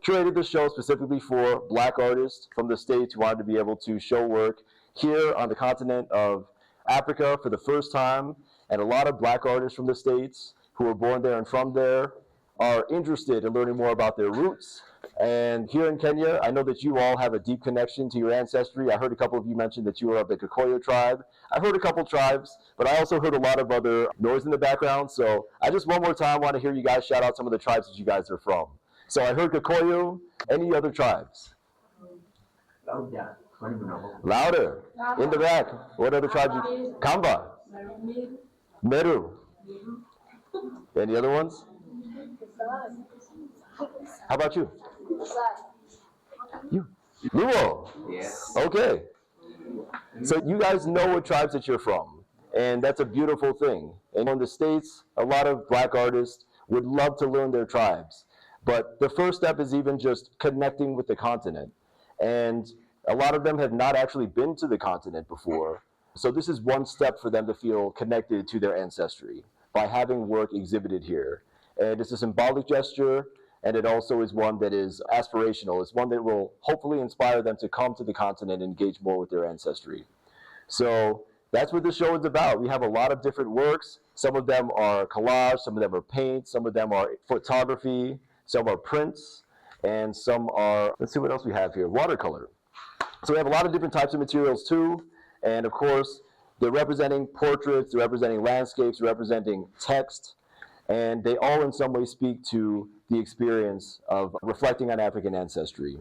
curated this show specifically for Black artists from the States who wanted to be able to show work here on the continent of Africa for the first time. And a lot of Black artists from the States who were born there and from there are interested in learning more about their roots. And here in Kenya, I know that you all have a deep connection to your ancestry. I heard a couple of you mention that you were of the Kikuyu tribe. I've heard a couple tribes, but I also heard a lot of other noise in the background. So I just one more time want to hear you guys shout out some of the tribes that you guys are from. So I heard Kikuyu. Any other tribes? Louder. In the back. What other tribes? Kamba. Meru. Any other ones? How about you? You. Luo. Yes. Okay. So you guys know what tribes that you're from, and that's a beautiful thing. And in the States, a lot of Black artists would love to learn their tribes, but the first step is even just connecting with the continent. And a lot of them have not actually been to the continent before, so this is one step for them to feel connected to their ancestry by having work exhibited here. And it's a symbolic gesture, and it also is one that is aspirational. It's one that will hopefully inspire them to come to the continent and engage more with their ancestry. So that's what the show is about. We have a lot of different works. Some of them are collage, some of them are paint, some of them are photography, some are prints, and some are, let's see what else we have here, watercolor. So we have a lot of different types of materials too, and of course, they're representing portraits, they're representing landscapes, they're representing text, and they all in some way speak to the experience of reflecting on African ancestry.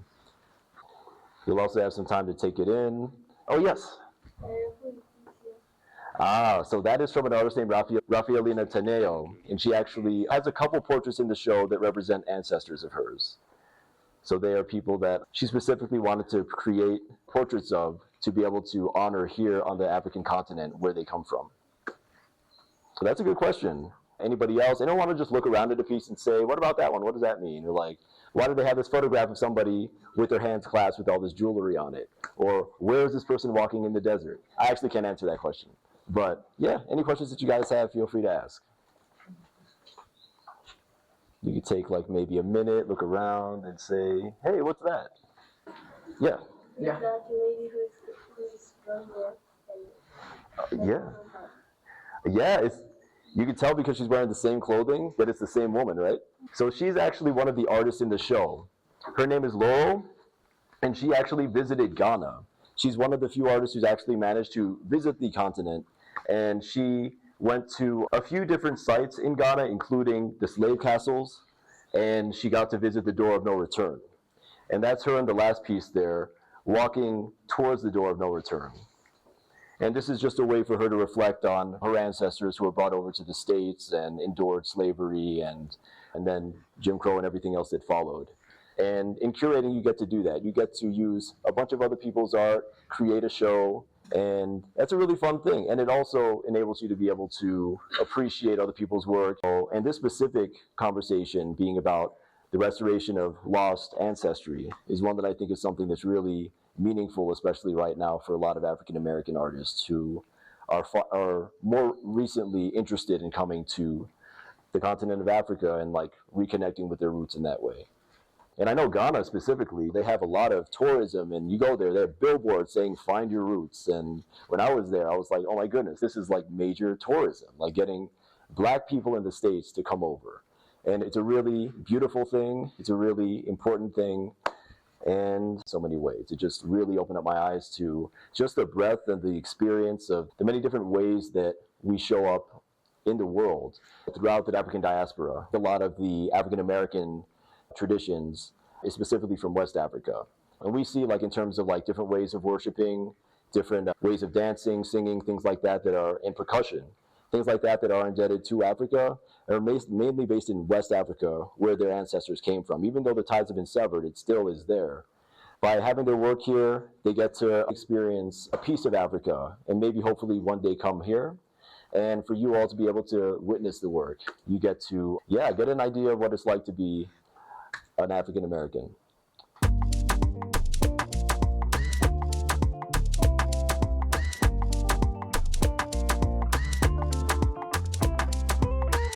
You'll also have some time to take it in. Oh, yes. So that is from an artist named Rafaelina Taneo, and she actually has a couple portraits in the show that represent ancestors of hers. So they are people that she specifically wanted to create portraits of to be able to honor here on the African continent where they come from. So that's a good question. Anybody else? I don't want to just look around at a piece and say, what about that one? What does that mean? Or like, why do they have this photograph of somebody with their hands clasped with all this jewelry on it? Or where is this person walking in the desert? I actually can't answer that question. But yeah, any questions that you guys have, feel free to ask. You could take like maybe a minute, look around and say, hey, what's that? Yeah. Yeah. Is that the lady who's from there? Yeah, you can tell because she's wearing the same clothing that it's the same woman, right? So she's actually one of the artists in the show. Her name is Laurel, and she actually visited Ghana. She's one of the few artists who's actually managed to visit the continent, and she went to a few different sites in Ghana, including the slave castles, and she got to visit the Door of No Return. And that's her in the last piece there, walking towards the Door of No Return. And this is just a way for her to reflect on her ancestors who were brought over to the States and endured slavery and then Jim Crow and everything else that followed. And in curating, you get to do that. You get to use a bunch of other people's art, create a show, and that's a really fun thing. And it also enables you to be able to appreciate other people's work. And this specific conversation being about the restoration of lost ancestry is one that I think is something that's really meaningful, especially right now for a lot of African American artists who are more recently interested in coming to the continent of Africa and like reconnecting with their roots in that way. And I know Ghana specifically, they have a lot of tourism, and you go there, they have billboards saying find your roots. And when I was there, I was like, oh my goodness, this is like major tourism, like getting Black people in the States to come over. And it's a really beautiful thing. It's a really important thing. And so many ways. It just really opened up my eyes to just the breadth and the experience of the many different ways that we show up in the world throughout the African diaspora. A lot of the African American traditions is specifically from West Africa. And we see like in terms of like different ways of worshiping, different ways of dancing, singing, things like that that are in percussion. Things like that that are indebted to Africa are mainly based in West Africa, where their ancestors came from. Even though the ties have been severed, it still is there. By having their work here, they get to experience a piece of Africa and maybe hopefully one day come here. And for you all to be able to witness the work, you get to, get an idea of what it's like to be an African American.